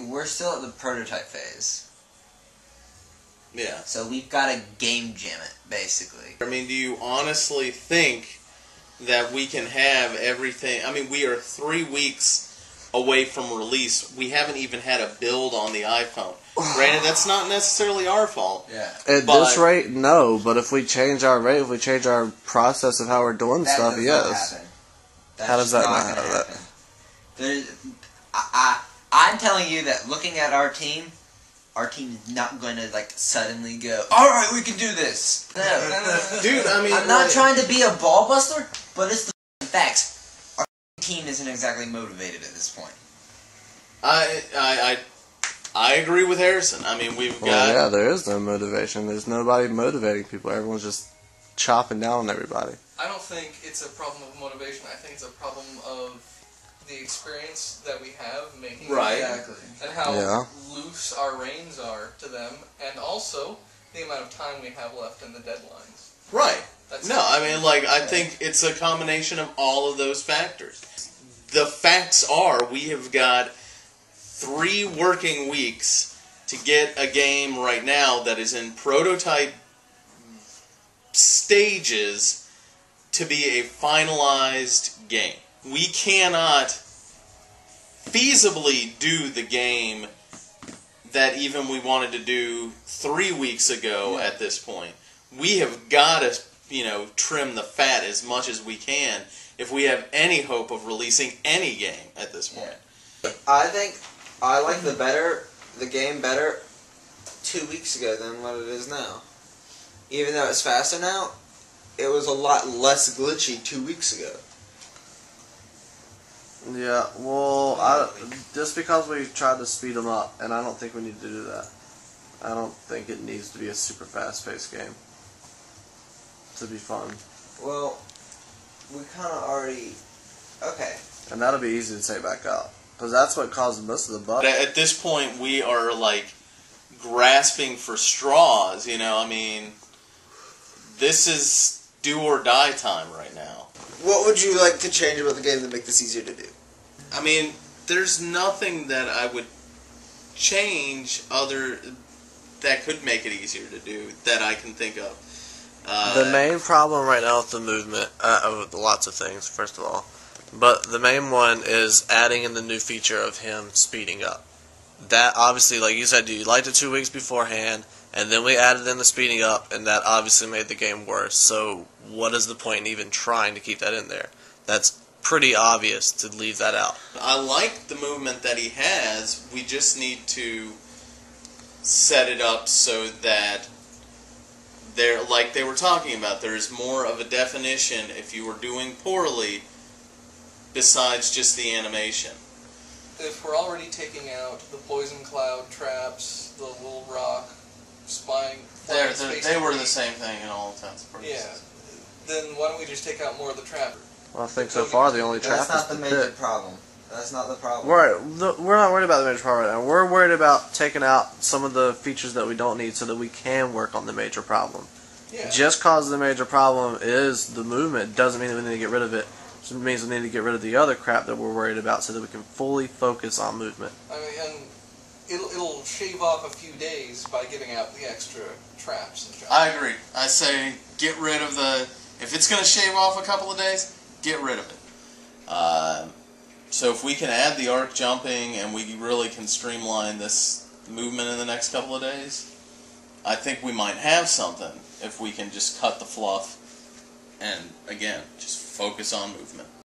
We're still at the prototype phase. Yeah. So we've got to game jam it, basically. I mean, do you honestly think that we can have everything? I mean, we are 3 weeks away from release. We haven't even had a build on the iPhone. Granted, that's not necessarily our fault. Yeah. At this rate, no. But if we change our rate, if we change our process of how we're doing stuff, yes. How does that not happen? I'm telling you that looking at our team is not going to like suddenly go, all right, we can do this. No. Dude, I mean, I'm not trying to be a ball buster, but it's the facts. Our team isn't exactly motivated at this point. I agree with Harrison. I mean, we've got... Well, yeah, there is no motivation. There's nobody motivating people. Everyone's just chopping down on everybody. I don't think it's a problem of motivation. I think it's a problem of the experience that we have making right. Exactly. And how loose our reins are to them, and also the amount of time we have left in the deadlines. Right. I mean, like, I think it's a combination of all of those factors. The facts are we have got 3 working weeks to get a game right now that is in prototype stages to be a finalized game. We cannot feasibly do the game that even we wanted to do 3 weeks ago at this point. We have got to, trim the fat as much as we can if we have any hope of releasing any game at this point. I think I like the game better 2 weeks ago than what it is now. Even though it's faster now, it was a lot less glitchy 2 weeks ago. Yeah, well, just because we tried to speed them up, and I don't think we need to do that. I don't think it needs to be a super fast-paced game to be fun. Well, we kind of already... Okay. And that'll be easy to take back out. Because that's what caused most of the bugs. At this point, we are, like, grasping for straws, I mean, this is do-or-die time right now. What would you like to change about the game to make this easier to do? I mean, there's nothing that I would change that could make it easier to do that I can think of. The main problem right now with the movement, lots of things, first of all, but the main one is adding in the new feature of him speeding up. That obviously, like you said, you liked it 2 weeks beforehand, and then we added in the speeding up, and that obviously made the game worse. So what is the point in even trying to keep that in there? That's pretty obvious to leave that out. I like the movement that he has. We just need to set it up so that like they were talking about, there's more of a definition if you were doing poorly besides just the animation. If we're already taking out the poison cloud traps, the little rock spying... They were the same thing in all intents and purposes. Yeah. Then why don't we just take out more of the trap? Well, I think so far the only trap is That's not the major pit. problem. That's not the problem. Right. We're not worried about the major problem right now. We're worried about taking out some of the features that we don't need so that we can work on the major problem. Yeah. Just cause the major problem is the movement doesn't mean that we need to get rid of it. It means we need to get rid of the other crap that we're worried about so that we can fully focus on movement. I mean, and it'll shave off a few days by giving out the extra traps and stuff. I agree. I say get rid of if it's going to shave off a couple of days, get rid of it. So if we can add the arc jumping and we really can streamline this movement in the next couple of days, I think we might have something if we can just cut the fluff and, again, just focus on movement.